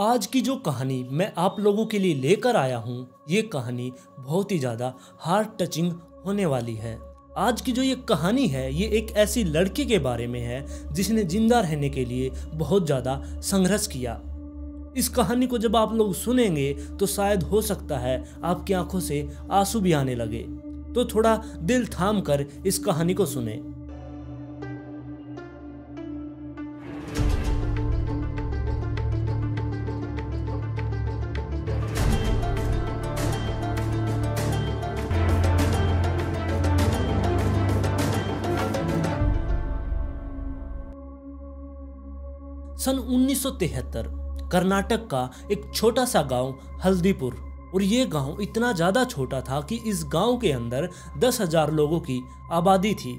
आज की जो कहानी मैं आप लोगों के लिए लेकर आया हूँ, ये कहानी बहुत ही ज़्यादा हार्ट टचिंग होने वाली है। आज की जो ये कहानी है, ये एक ऐसी लड़की के बारे में है जिसने जिंदा रहने के लिए बहुत ज़्यादा संघर्ष किया। इस कहानी को जब आप लोग सुनेंगे तो शायद हो सकता है आपकी आंखों से आंसू भी आने लगे, तो थोड़ा दिल थाम कर इस कहानी को सुने। सन 1973 कर्नाटक का एक छोटा सा गांव हल्दीपुर, और ये गांव इतना ज़्यादा छोटा था कि इस गांव के अंदर 10,000 लोगों की आबादी थी।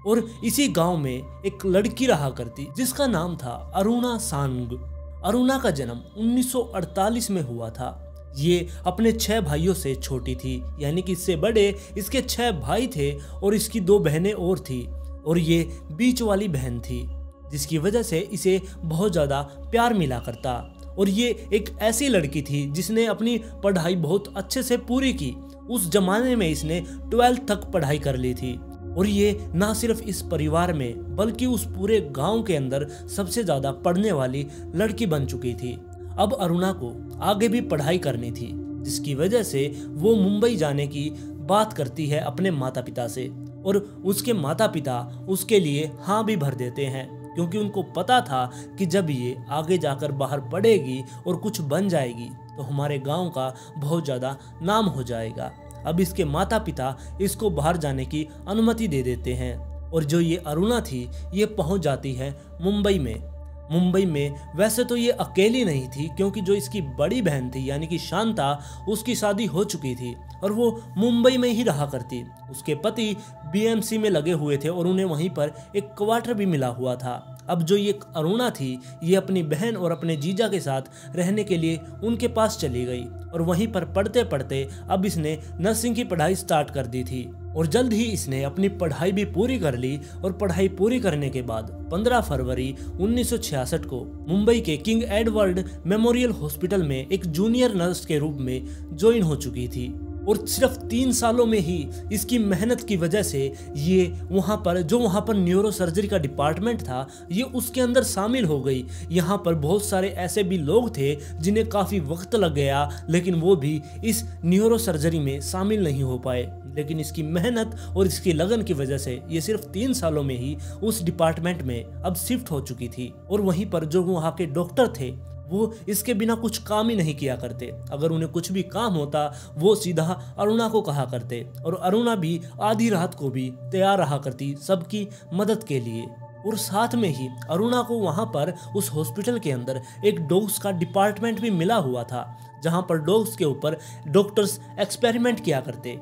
और इसी गांव में एक लड़की रहा करती जिसका नाम था अरुणा सांग। अरुणा का जन्म 1948 में हुआ था। ये अपने 6 भाइयों से छोटी थी, यानी कि इससे बड़े इसके 6 भाई थे और इसकी 2 बहनें और थी, और ये बीच वाली बहन थी जिसकी वजह से इसे बहुत ज़्यादा प्यार मिला करता। और ये एक ऐसी लड़की थी जिसने अपनी पढ़ाई बहुत अच्छे से पूरी की। उस जमाने में इसने 12th तक पढ़ाई कर ली थी, और ये ना सिर्फ इस परिवार में बल्कि उस पूरे गांव के अंदर सबसे ज़्यादा पढ़ने वाली लड़की बन चुकी थी। अब अरुणा को आगे भी पढ़ाई करनी थी, जिसकी वजह से वो मुंबई जाने की बात करती है अपने माता पिता से, और उसके माता पिता उसके लिए हाँ भी भर देते हैं, क्योंकि उनको पता था कि जब ये आगे जाकर बाहर पढ़ेगी और कुछ बन जाएगी तो हमारे गांव का बहुत ज़्यादा नाम हो जाएगा। अब इसके माता पिता इसको बाहर जाने की अनुमति दे देते हैं, और जो ये अरुणा थी ये पहुंच जाती है मुंबई में। मुंबई में वैसे तो ये अकेली नहीं थी, क्योंकि जो इसकी बड़ी बहन थी यानी कि शांता, उसकी शादी हो चुकी थी और वो मुंबई में ही रहा करती। उसके पति बीएमसी में लगे हुए थे और उन्हें वहीं पर एक क्वार्टर भी मिला हुआ था। अब जो ये अरुणा थी ये अपनी बहन और अपने जीजा के साथ रहने के लिए उनके पास चली गई, और वहीं पर पढ़ते पढ़ते अब इसने नर्सिंग की पढ़ाई स्टार्ट कर दी थी। और जल्द ही इसने अपनी पढ़ाई भी पूरी कर ली, और पढ़ाई पूरी करने के बाद 15 फरवरी 1966 को मुंबई के किंग एडवर्ड मेमोरियल हॉस्पिटल में एक जूनियर नर्स के रूप में ज्वाइन हो चुकी थी। और सिर्फ 3 सालों में ही इसकी मेहनत की वजह से ये वहाँ पर न्यूरो सर्जरी का डिपार्टमेंट था, ये उसके अंदर शामिल हो गई। यहाँ पर बहुत सारे ऐसे भी लोग थे जिन्हें काफ़ी वक्त लग गया, लेकिन वो भी इस न्यूरो सर्जरी में शामिल नहीं हो पाए। लेकिन इसकी मेहनत और इसकी लगन की वजह से ये सिर्फ 3 सालों में ही उस डिपार्टमेंट में अब शिफ्ट हो चुकी थी। और वहीं पर जो वहाँ के डॉक्टर थे वो इसके बिना कुछ काम ही नहीं किया करते। अगर उन्हें कुछ भी काम होता वो सीधा अरुणा को कहा करते, और अरुणा भी आधी रात को भी तैयार रहा करती सबकी मदद के लिए। और साथ में ही अरुणा को वहाँ पर उस हॉस्पिटल के अंदर एक डॉग्स का डिपार्टमेंट भी मिला हुआ था, जहाँ पर डॉग्स के ऊपर डॉक्टर्स एक्सपेरिमेंट किया करते।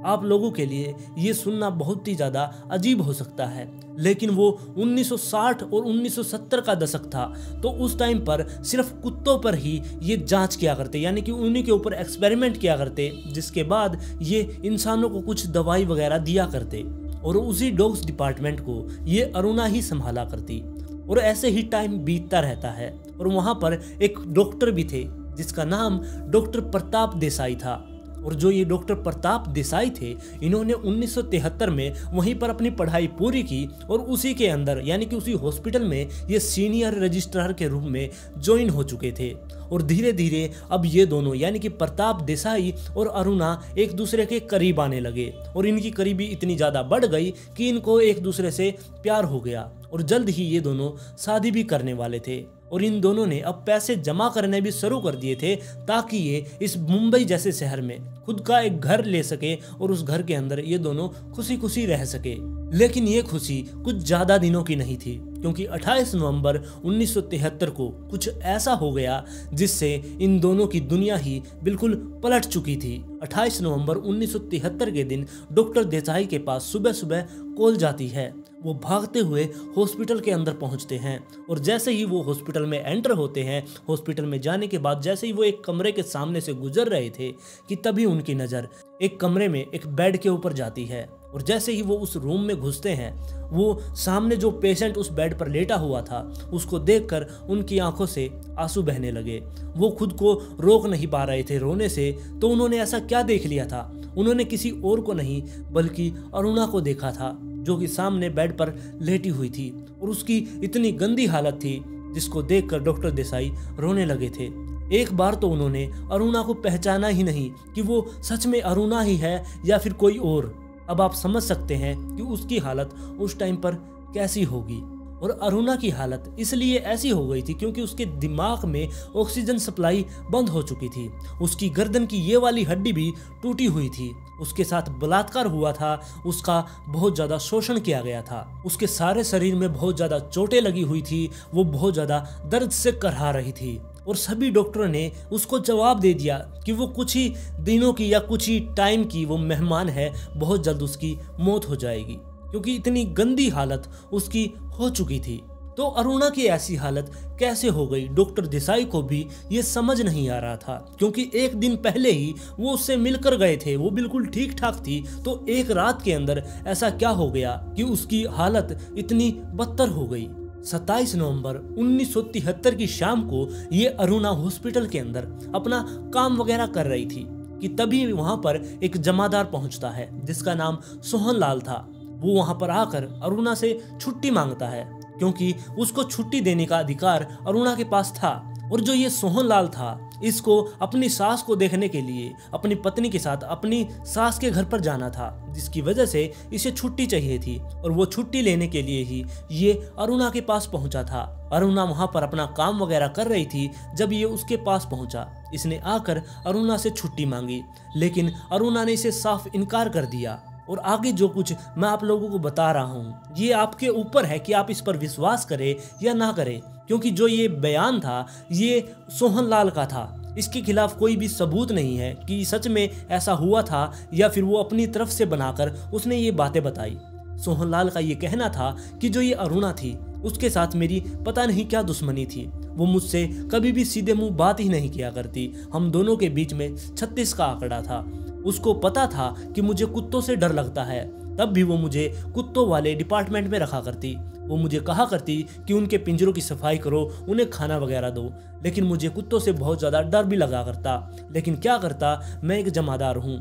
आप लोगों के लिए ये सुनना बहुत ही ज़्यादा अजीब हो सकता है, लेकिन वो 1960 और 1970 का दशक था, तो उस टाइम पर सिर्फ कुत्तों पर ही ये जांच किया करते, यानी कि उन्हीं के ऊपर एक्सपेरिमेंट किया करते, जिसके बाद ये इंसानों को कुछ दवाई वगैरह दिया करते। और उसी डॉग्स डिपार्टमेंट को ये अरुणा ही संभाला करती। और ऐसे ही टाइम बीतता रहता है, और वहाँ पर एक डॉक्टर भी थे जिसका नाम डॉक्टर प्रताप देसाई था। और जो ये डॉक्टर प्रताप देसाई थे, इन्होंने 1973 में वहीं पर अपनी पढ़ाई पूरी की, और उसी के अंदर यानी कि उसी हॉस्पिटल में ये सीनियर रजिस्ट्रार के रूप में ज्वाइन हो चुके थे। और धीरे धीरे अब ये दोनों यानी कि प्रताप देसाई और अरुणा एक दूसरे के करीब आने लगे, और इनकी करीबी इतनी ज़्यादा बढ़ गई कि इनको एक दूसरे से प्यार हो गया। और जल्द ही ये दोनों शादी भी करने वाले थे, और इन दोनों ने अब पैसे जमा करने भी शुरू कर दिए थे ताकि ये इस मुंबई जैसे शहर में खुद का एक घर ले सके, और उस घर के अंदर ये दोनों खुशी खुशी रह सके। लेकिन ये खुशी कुछ ज़्यादा दिनों की नहीं थी, क्योंकि 28 नवंबर 1973 को कुछ ऐसा हो गया जिससे इन दोनों की दुनिया ही बिल्कुल पलट चुकी थी। 28 नवंबर 1973 के दिन डॉक्टर देसाई के पास सुबह सुबह कॉल जाती है। वो भागते हुए हॉस्पिटल के अंदर पहुंचते हैं, और जैसे ही वो हॉस्पिटल में एंटर होते हैं, हॉस्पिटल में जाने के बाद जैसे ही वो एक कमरे के सामने से गुजर रहे थे कि तभी उनकी नज़र एक कमरे में एक बेड के ऊपर जाती है, और जैसे ही वो उस रूम में घुसते हैं, वो सामने जो पेशेंट उस बेड पर लेटा हुआ था उसको देखकर उनकी आंखों से आंसू बहने लगे। वो खुद को रोक नहीं पा रहे थे रोने से। तो उन्होंने ऐसा क्या देख लिया था? उन्होंने किसी और को नहीं बल्कि अरुणा को देखा था, जो कि सामने बेड पर लेटी हुई थी और उसकी इतनी गंदी हालत थी जिसको देखकर डॉक्टर देसाई रोने लगे थे। एक बार तो उन्होंने अरुणा को पहचाना ही नहीं कि वो सच में अरुणा ही है या फिर कोई और। अब आप समझ सकते हैं कि उसकी हालत उस टाइम पर कैसी होगी। और अरुणा की हालत इसलिए ऐसी हो गई थी क्योंकि उसके दिमाग में ऑक्सीजन सप्लाई बंद हो चुकी थी। उसकी गर्दन की ये वाली हड्डी भी टूटी हुई थी। उसके साथ बलात्कार हुआ था, उसका बहुत ज़्यादा शोषण किया गया था, उसके सारे शरीर में बहुत ज़्यादा चोटें लगी हुई थी, वो बहुत ज़्यादा दर्द से करहा रही थी। और सभी डॉक्टरों ने उसको जवाब दे दिया कि वो कुछ ही दिनों की या कुछ ही टाइम की वो मेहमान है, बहुत जल्द उसकी मौत हो जाएगी, क्योंकि इतनी गंदी हालत उसकी हो चुकी थी। तो अरुणा की ऐसी हालत कैसे हो गई, डॉक्टर देसाई को भी ये समझ नहीं आ रहा था, क्योंकि एक दिन पहले ही वो उससे मिलकर गए थे, वो बिल्कुल ठीक ठाक थी। तो एक रात के अंदर ऐसा क्या हो गया कि उसकी हालत इतनी बदतर हो गई। 27 नवंबर 1973 की शाम को ये अरुणा हॉस्पिटल के अंदर अपना काम वगैरह कर रही थी कि तभी वहां पर एक जमादार पहुंचता है जिसका नाम सोहनलाल था। वो वहां पर आकर अरुणा से छुट्टी मांगता है क्योंकि उसको छुट्टी देने का अधिकार अरुणा के पास था। और जो ये सोहनलाल था, इसको अपनी सास को देखने के लिए अपनी पत्नी के साथ अपनी सास के घर पर जाना था, जिसकी वजह से इसे छुट्टी चाहिए थी। और वो छुट्टी लेने के लिए ही ये अरुणा के पास पहुंचा था। अरुणा वहां पर अपना काम वगैरह कर रही थी जब ये उसके पास पहुंचा। इसने आकर अरुणा से छुट्टी मांगी, लेकिन अरुणा ने इसे साफ इनकार कर दिया। और आगे जो कुछ मैं आप लोगों को बता रहा हूँ, ये आपके ऊपर है कि आप इस पर विश्वास करें या ना करें, क्योंकि जो ये बयान था ये सोहनलाल का था। इसके खिलाफ कोई भी सबूत नहीं है कि सच में ऐसा हुआ था या फिर वो अपनी तरफ से बनाकर उसने ये बातें बताई। सोहनलाल का ये कहना था कि जो ये अरुणा थी उसके साथ मेरी पता नहीं क्या दुश्मनी थी। वो मुझसे कभी भी सीधे मुंह बात ही नहीं किया करती। हम दोनों के बीच में 36 का आंकड़ा था। उसको पता था कि मुझे कुत्तों से डर लगता है, तब भी वो मुझे कुत्तों वाले डिपार्टमेंट में रखा करती। वो मुझे कहा करती कि उनके पिंजरों की सफाई करो, उन्हें खाना वगैरह दो, लेकिन मुझे कुत्तों से बहुत ज़्यादा डर भी लगा करता। लेकिन क्या करता, मैं एक जमादार हूँ।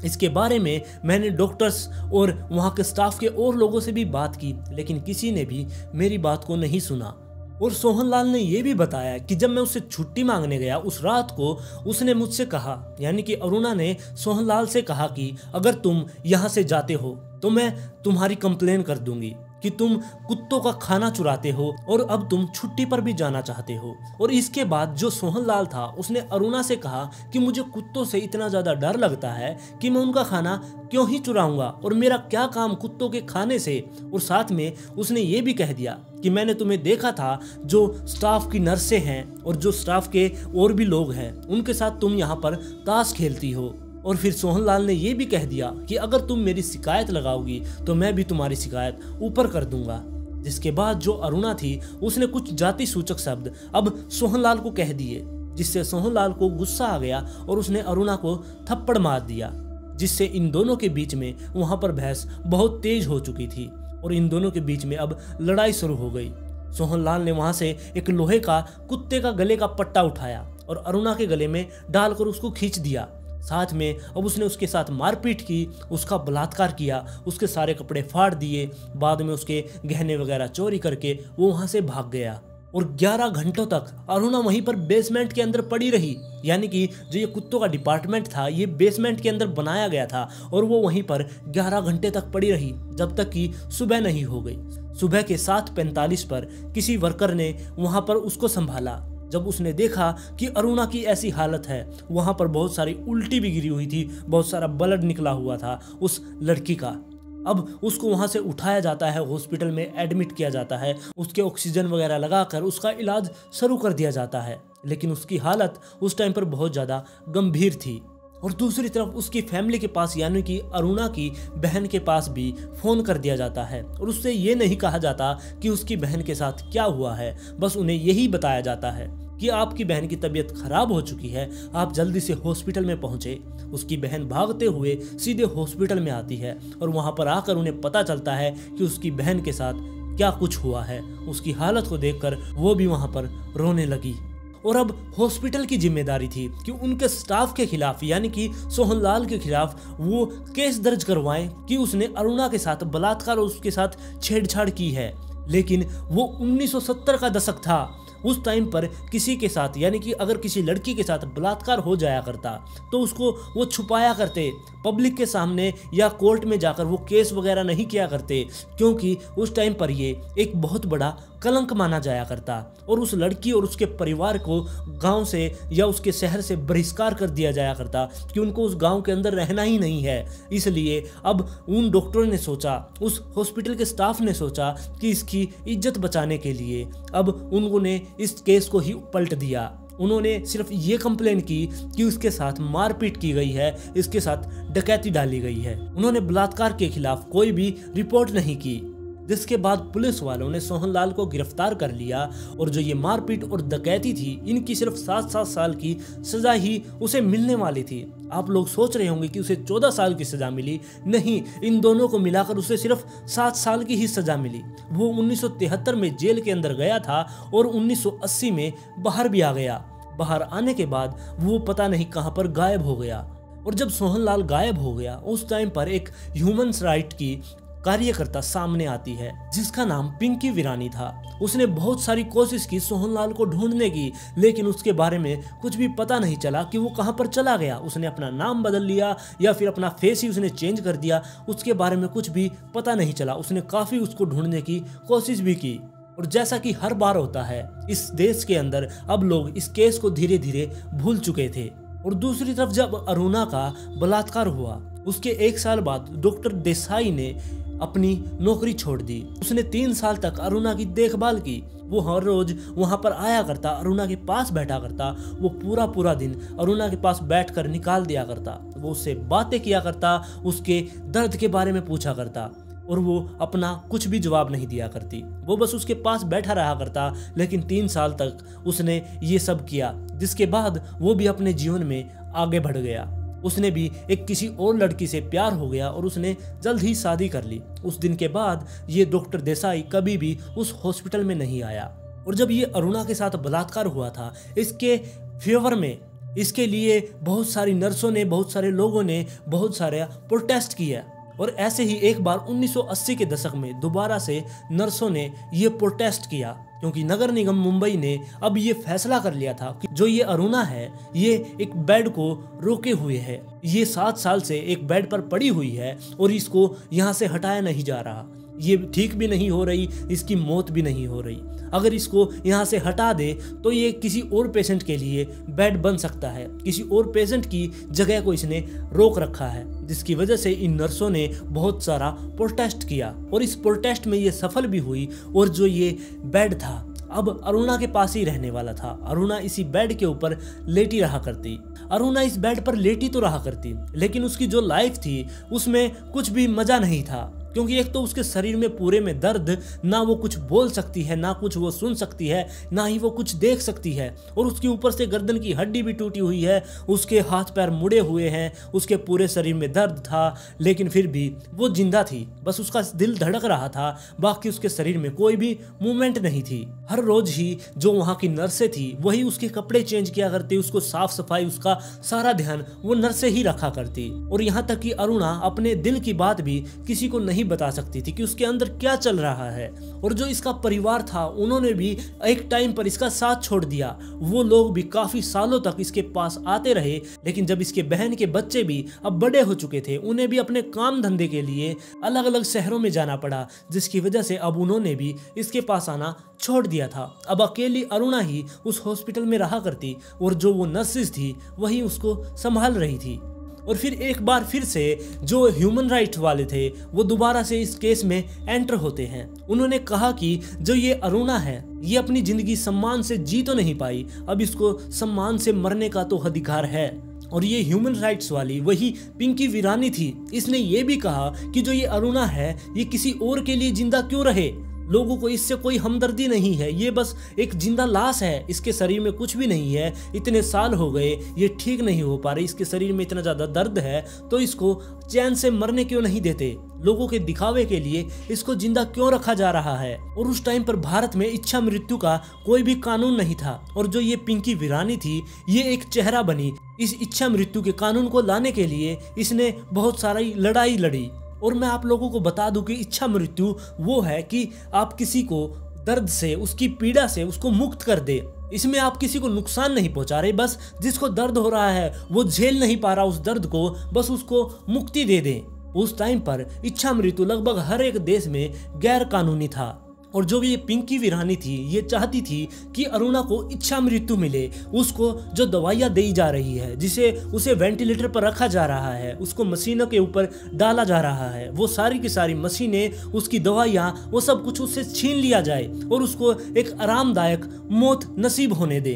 इसके बारे में मैंने डॉक्टर्स और वहाँ के स्टाफ के और लोगों से भी बात की, लेकिन किसी ने भी मेरी बात को नहीं सुना। और सोहनलाल ने यह भी बताया कि जब मैं उससे छुट्टी मांगने गया उस रात को, उसने मुझसे कहा, यानी कि अरुणा ने सोहनलाल से कहा कि अगर तुम यहाँ से जाते हो तो मैं तुम्हारी कंप्लेन कर दूंगी कि तुम कुत्तों का खाना चुराते हो और अब तुम छुट्टी पर भी जाना चाहते हो। और इसके बाद जो सोहनलाल था उसने अरुणा से कहा कि मुझे कुत्तों से इतना ज़्यादा डर लगता है कि मैं उनका खाना क्यों ही चुराऊंगा, और मेरा क्या काम कुत्तों के खाने से। और साथ में उसने ये भी कह दिया कि मैंने तुम्हें देखा था, जो स्टाफ की नर्सें हैं और जो स्टाफ के और भी लोग हैं उनके साथ तुम यहाँ पर ताश खेलती हो। और फिर सोहनलाल ने यह भी कह दिया कि अगर तुम मेरी शिकायत लगाओगी तो मैं भी तुम्हारी शिकायत ऊपर कर दूंगा। जिसके बाद जो अरुणा थी उसने कुछ जाति सूचक शब्द अब सोहनलाल को कह दिए, जिससे सोहनलाल को गुस्सा आ गया और उसने अरुणा को थप्पड़ मार दिया, जिससे इन दोनों के बीच में वहां पर बहस बहुत तेज हो चुकी थी और इन दोनों के बीच में अब लड़ाई शुरू हो गई। सोहनलाल ने वहां से एक लोहे का कुत्ते का गले का पट्टा उठाया और अरुणा के गले में डालकर उसको खींच दिया। साथ में अब उसने उसके साथ मारपीट की, उसका बलात्कार किया, उसके सारे कपड़े फाड़ दिए। बाद में उसके गहने वगैरह चोरी करके वो वहां से भाग गया और 11 घंटों तक अरुणा वहीं पर बेसमेंट के अंदर पड़ी रही। यानी कि जो ये कुत्तों का डिपार्टमेंट था ये बेसमेंट के अंदर बनाया गया था और वो वहीं पर 11 घंटे तक पड़ी रही जब तक कि सुबह नहीं हो गई। सुबह के 7:45 पर किसी वर्कर ने वहां पर उसको संभाला। जब उसने देखा कि अरुणा की ऐसी हालत है, वहां पर बहुत सारी उल्टी भी गिरी हुई थी, बहुत सारा ब्लड निकला हुआ था उस लड़की का। अब उसको वहां से उठाया जाता है, हॉस्पिटल में एडमिट किया जाता है, उसके ऑक्सीजन वगैरह लगाकर उसका इलाज शुरू कर दिया जाता है। लेकिन उसकी हालत उस टाइम पर बहुत ज़्यादा गंभीर थी। और दूसरी तरफ उसकी फैमिली के पास, यानी कि अरुणा की बहन के पास भी फ़ोन कर दिया जाता है और उससे ये नहीं कहा जाता कि उसकी बहन के साथ क्या हुआ है, बस उन्हें यही बताया जाता है कि आपकी बहन की तबीयत खराब हो चुकी है, आप जल्दी से हॉस्पिटल में पहुंचे। उसकी बहन भागते हुए सीधे हॉस्पिटल में आती है और वहां पर आकर उन्हें पता चलता है कि उसकी बहन के साथ क्या कुछ हुआ है। उसकी हालत को देखकर वो भी वहां पर रोने लगी और अब हॉस्पिटल की जिम्मेदारी थी कि उनके स्टाफ के खिलाफ यानी कि सोहनलाल के खिलाफ वो केस दर्ज करवाएं कि उसने अरुणा के साथ बलात्कार और उसके साथ छेड़छाड़ की है। लेकिन वो 1970 का दशक था। उस टाइम पर किसी के साथ यानी कि अगर किसी लड़की के साथ बलात्कार हो जाया करता तो उसको वो छुपाया करते, पब्लिक के सामने या कोर्ट में जाकर वो केस वगैरह नहीं किया करते, क्योंकि उस टाइम पर ये एक बहुत बड़ा कलंक माना जाया करता और उस लड़की और उसके परिवार को गांव से या उसके शहर से बहिष्कार कर दिया जाया करता कि उनको उस गांव के अंदर रहना ही नहीं है। इसलिए अब उन डॉक्टरों ने सोचा, उस हॉस्पिटल के स्टाफ ने सोचा कि इसकी इज्जत बचाने के लिए अब उन्होंने इस केस को ही पलट दिया। उन्होंने सिर्फ ये कंप्लेन की कि उसके साथ मारपीट की गई है, इसके साथ डकैती डाली गई है। उन्होंने बलात्कार के खिलाफ कोई भी रिपोर्ट नहीं की, जिसके बाद पुलिस वालों ने सोहनलाल को गिरफ्तार कर लिया और जो ये मारपीट और डकैती थी इनकी सिर्फ 7-7 साल की सजा ही उसे मिलने वाली थी। आप लोग सोच रहे होंगे कि उसे 14 साल की सजा मिली, नहीं, इन दोनों को मिलाकर उसे सिर्फ 7 साल की ही सजा मिली। वो 1973 में जेल के अंदर गया था और 1980 में बाहर भी आ गया। बाहर आने के बाद वो पता नहीं कहां पर गायब हो गया। और जब सोहनलाल गायब हो गया उस टाइम पर एक ह्यूमन राइट की कार्यकर्ता सामने आती है जिसका नाम पिंकी वीरानी था। उसने बहुत सारी कोशिश की सोहनलाल को ढूंढने की, लेकिन उसके बारे में कुछ भी पता नहीं चला कि वो कहां पर चला गया। उसने अपना नाम बदल लिया या फिर अपना फेस ही उसने चेंज कर दिया, उसके बारे में कुछ भी पता नहीं चला। उसने काफी उसको ढूंढने की कोशिश भी की और जैसा कि हर बार होता है इस देश के अंदर अब लोग इस केस को धीरे धीरे भूल चुके थे। और दूसरी तरफ जब अरुणा का बलात्कार हुआ उसके 1 साल बाद डॉक्टर देसाई ने अपनी नौकरी छोड़ दी। उसने 3 साल तक अरुणा की देखभाल की। वो हर रोज वहां पर आया करता, अरुणा के पास बैठा करता, वो पूरा दिन अरुणा के पास बैठकर निकाल दिया करता। वो उससे बातें किया करता, उसके दर्द के बारे में पूछा करता और वो अपना कुछ भी जवाब नहीं दिया करती। वो बस उसके पास बैठा रहा करता। लेकिन 3 साल तक उसने ये सब किया, जिसके बाद वो भी अपने जीवन में आगे बढ़ गया। उसने भी एक किसी और लड़की से प्यार हो गया और उसने जल्द ही शादी कर ली। उस दिन के बाद ये डॉक्टर देसाई कभी भी उस हॉस्पिटल में नहीं आया। और जब ये अरुणा के साथ बलात्कार हुआ था इसके फेवर में इसके लिए बहुत सारी नर्सों ने, बहुत सारे लोगों ने बहुत सारे प्रोटेस्ट किया। और ऐसे ही एक बार 1980 के दशक में दोबारा से नर्सों ने ये प्रोटेस्ट किया, क्योंकि नगर निगम मुंबई ने अब ये फैसला कर लिया था कि जो ये अरुणा है ये एक बेड को रोके हुए है। ये 7 साल से एक बेड पर पड़ी हुई है और इसको यहाँ से हटाया नहीं जा रहा। ये ठीक भी नहीं हो रही, इसकी मौत भी नहीं हो रही। अगर इसको यहाँ से हटा दे तो ये किसी और पेशेंट के लिए बेड बन सकता है। किसी और पेशेंट की जगह को इसने रोक रखा है, जिसकी वजह से इन नर्सों ने बहुत सारा प्रोटेस्ट किया और इस प्रोटेस्ट में ये सफल भी हुई। और जो ये बेड था अब अरुणा के पास ही रहने वाला था। अरुणा इसी बेड के ऊपर लेटी रहा करती। अरुणा इस बेड पर लेटी तो रहा करती, लेकिन उसकी जो लाइफ थी उसमें कुछ भी मजा नहीं था, क्योंकि एक तो उसके शरीर में पूरे में दर्द, ना वो कुछ बोल सकती है, ना कुछ वो सुन सकती है, ना ही वो कुछ देख सकती है। और उसके ऊपर से गर्दन की हड्डी भी टूटी हुई है, उसके हाथ पैर मुड़े हुए हैं, उसके पूरे शरीर में दर्द था, लेकिन फिर भी वो जिंदा थी। बस उसका दिल धड़क रहा था, बाकी उसके शरीर में कोई भी मूवमेंट नहीं थी। हर रोज ही जो वहाँ की नर्सें थी वही उसके कपड़े चेंज किया करती, उसको साफ सफाई, उसका सारा ध्यान वो नर्सें ही रखा करती। और यहाँ तक कि अरुणा अपने दिल की बात भी किसी को नहीं बता सकती थी कि उसके अंदर क्या चल रहा है। और जो इसका परिवार था उन्होंने भी एक टाइम पर इसका साथ छोड़ दिया। वो लोग भी काफी सालों तक इसके पास आते रहे, लेकिन जब इसके बहन के बच्चे भी अब बड़े हो चुके थे, उन्हें भी अपने काम धंधे के लिए अलग अलग शहरों में जाना पड़ा, जिसकी वजह से अब उन्होंने भी इसके पास आना छोड़ दिया था। अब अकेली अरुणा ही उस हॉस्पिटल में रहा करती और जो वो नर्सेस थी वही उसको संभाल रही थी। और फिर एक बार फिर से जो ह्यूमन राइट्स वाले थे वो दोबारा से इस केस में एंटर होते हैं। उन्होंने कहा कि जो ये अरुणा है ये अपनी जिंदगी सम्मान से जी तो नहीं पाई, अब इसको सम्मान से मरने का तो अधिकार है। और ये ह्यूमन राइट्स वाली वही पिंकी वीरानी थी। इसने ये भी कहा कि जो ये अरुणा है ये किसी और के लिए जिंदा क्यों रहे, लोगों को इससे कोई हमदर्दी नहीं है, ये बस एक जिंदा लाश है, इसके शरीर में कुछ भी नहीं है, इतने साल हो गए ये ठीक नहीं हो पा रही, इसके शरीर में इतना ज़्यादा दर्द है, तो इसको चैन से मरने क्यों नहीं देते, लोगों के दिखावे के लिए इसको जिंदा क्यों रखा जा रहा है। और उस टाइम पर भारत में इच्छा मृत्यु का कोई भी कानून नहीं था, और जो ये पिंकी वीरानी थी ये एक चेहरा बनी। इस इच्छा मृत्यु के कानून को लाने के लिए इसने बहुत सारी लड़ाई लड़ी। और मैं आप लोगों को बता दूं कि इच्छा मृत्यु वो है कि आप किसी को दर्द से, उसकी पीड़ा से उसको मुक्त कर दे। इसमें आप किसी को नुकसान नहीं पहुंचा रहे, बस जिसको दर्द हो रहा है वो झेल नहीं पा रहा उस दर्द को, बस उसको मुक्ति दे दें। उस टाइम पर इच्छा मृत्यु लगभग हर एक देश में गैर कानूनी था। और जो ये पिंकी वीरानी थी ये चाहती थी कि अरुणा को इच्छा मृत्यु मिले, उसको जो दवाइयाँ दी जा रही है, जिसे उसे वेंटिलेटर पर रखा जा रहा है, उसको मशीनों के ऊपर डाला जा रहा है, वो सारी की सारी मशीनें, उसकी दवाइयाँ, वो सब कुछ उससे छीन लिया जाए और उसको एक आरामदायक मौत नसीब होने दे।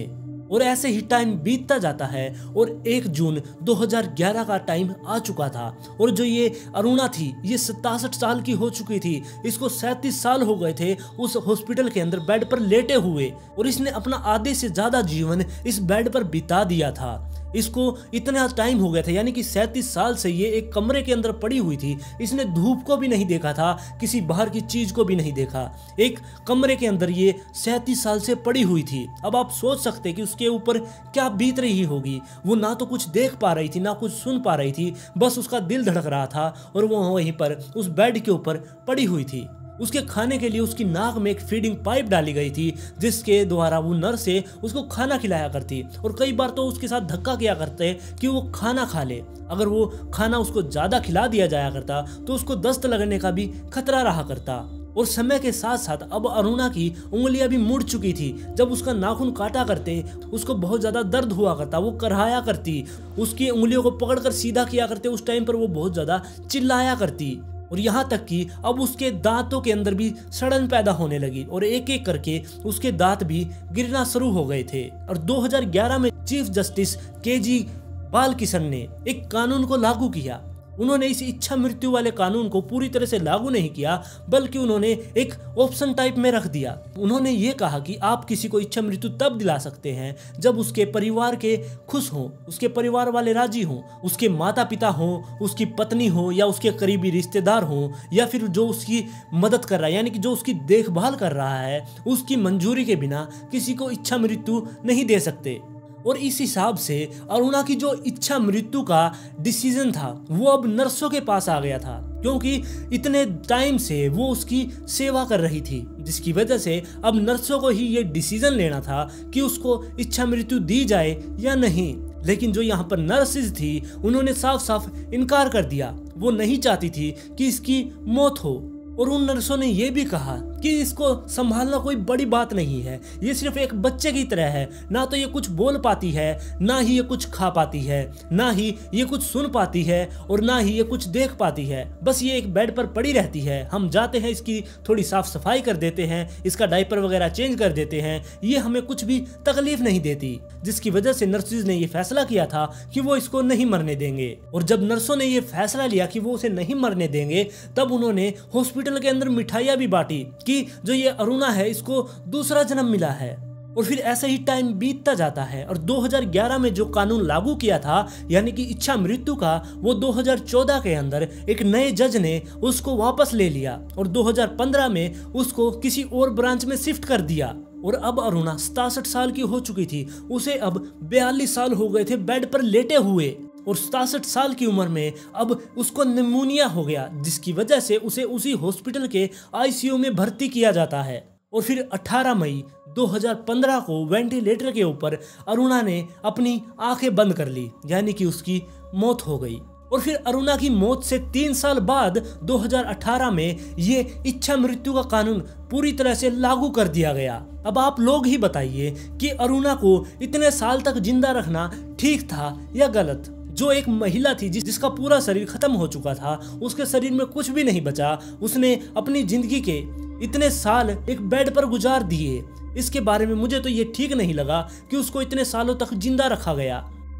और ऐसे ही टाइम बीतता जाता है और 1 जून 2011 का टाइम आ चुका था। और जो ये अरुणा थी ये 67 साल की हो चुकी थी, इसको 37 साल हो गए थे उस हॉस्पिटल के अंदर बेड पर लेटे हुए, और इसने अपना आधे से ज्यादा जीवन इस बेड पर बिता दिया था। इसको इतना टाइम हो गया था, यानी कि 37 साल से ये एक कमरे के अंदर पड़ी हुई थी, इसने धूप को भी नहीं देखा था, किसी बाहर की चीज को भी नहीं देखा, एक कमरे के अंदर ये 37 साल से पड़ी हुई थी। अब आप सोच सकते कि उसके ऊपर क्या बीत रही होगी। वो ना तो कुछ देख पा रही थी ना कुछ सुन पा रही थी, बस उसका दिल धड़क रहा था और वो वहीं पर उस बेड के ऊपर पड़ी हुई थी। उसके खाने के लिए उसकी नाक में एक फीडिंग पाइप डाली गई थी, जिसके द्वारा वो नर्स से उसको खाना खिलाया करती, और कई बार तो उसके साथ धक्का किया करते कि वो खाना खा ले। अगर वो खाना उसको ज़्यादा खिला दिया जाया करता तो उसको दस्त लगने का भी खतरा रहा करता। और समय के साथ साथ अब अरुणा की उंगलियां भी मुड़ चुकी थी। जब उसका नाखून काटा करते उसको बहुत ज़्यादा दर्द हुआ करता, वो कराया करती, उसकी उंगलियों को पकड़कर सीधा किया करते, उस टाइम पर वो बहुत ज़्यादा चिल्लाया करती। और यहाँ तक कि अब उसके दांतों के अंदर भी सड़न पैदा होने लगी और एक एक करके उसके दांत भी गिरना शुरू हो गए थे। और 2011 में चीफ जस्टिस केजी बालकिशन ने एक कानून को लागू किया। उन्होंने इस इच्छा मृत्यु वाले कानून को पूरी तरह से लागू नहीं किया, बल्कि उन्होंने एक ऑप्शन टाइप में रख दिया। उन्होंने ये कहा कि आप किसी को इच्छा मृत्यु तब दिला सकते हैं जब उसके परिवार के खुश हों, उसके परिवार वाले राजी हों, उसके माता पिता हों, उसकी पत्नी हो या उसके करीबी रिश्तेदार हों, या फिर जो उसकी मदद कर रहा है यानी कि जो उसकी देखभाल कर रहा है, उसकी मंजूरी के बिना किसी को इच्छा मृत्यु नहीं दे सकते। और इस हिसाब से अरुणा की जो इच्छा मृत्यु का डिसीजन था वो अब नर्सों के पास आ गया था, क्योंकि इतने टाइम से वो उसकी सेवा कर रही थी, जिसकी वजह से अब नर्सों को ही ये डिसीजन लेना था कि उसको इच्छा मृत्यु दी जाए या नहीं। लेकिन जो यहाँ पर नर्सेज थी उन्होंने साफ साफ इनकार कर दिया, वो नहीं चाहती थी कि इसकी मौत हो। और उन नर्सों ने यह भी कहा कि इसको संभालना कोई बड़ी बात नहीं है, ये सिर्फ एक बच्चे की तरह है, ना तो ये कुछ बोल पाती है, ना ही ये कुछ खा पाती है, ना ही ये कुछ सुन पाती है, और ना ही ये कुछ देख पाती है। बस ये एक बेड पर पड़ी रहती है, हम जाते हैं इसकी थोड़ी साफ सफाई कर देते हैं, इसका डायपर वगैरह चेंज कर देते हैं, ये हमें कुछ भी तकलीफ नहीं देती। जिसकी वजह से नर्सेज ने ये फैसला किया था कि वो इसको नहीं मरने देंगे। और जब नर्सों ने ये फैसला लिया कि वो उसे नहीं मरने देंगे, तब उन्होंने हॉस्पिटल के अंदर मिठाइयाँ भी बांटी कि जो ये अरुणा है इसको दूसरा जन्म मिला है। और फिर ऐसे ही टाइम बीतता जाता है और 2011 में जो कानून लागू किया था यानी कि इच्छा मृत्यु का, वो 2014 के अंदर एक नए जज ने उसको वापस ले लिया और 2015 में उसको किसी और ब्रांच में शिफ्ट कर दिया। और अब अरुणा 67 साल की हो चुकी थी, उसे अब 42 साल हो गए थे बेड पर लेटे हुए, और 67 साल की उम्र में अब उसको निमोनिया हो गया, जिसकी वजह से उसे उसी हॉस्पिटल के आईसीयू में भर्ती किया जाता है। और फिर 18 मई 2015 को वेंटिलेटर के ऊपर अरुणा ने अपनी आंखें बंद कर ली, यानी कि उसकी मौत हो गई। और फिर अरुणा की मौत से 3 साल बाद 2018 में ये इच्छा मृत्यु का कानून पूरी तरह से लागू कर दिया गया। अब आप लोग ही बताइए कि अरुणा को इतने साल तक जिंदा रखना ठीक था या गलत। जो एक महिला थी जिसका पूरा शरीर खत्म हो चुका था, उसके शरीर में कुछ भी नहीं बचा, उसने अपनी जिंदगी के इतने साल एक बेड पर गुजार दिए। इसके बारे में मुझे तो ये ठीक नहीं लगा कि उसको इतने सालों तक जिंदा रखा गया।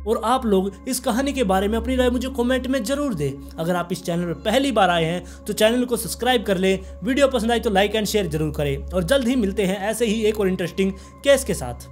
और आप लोग इस कहानी के बारे में अपनी राय मुझे कमेंट में जरूर दें। अगर आप इस चैनल पर पहली बार आए हैं तो चैनल को सब्सक्राइब कर लें, वीडियो पसंद आई तो लाइक एंड शेयर जरूर करें और जल्द ही मिलते हैं ऐसे ही एक और इंटरेस्टिंग केस के साथ।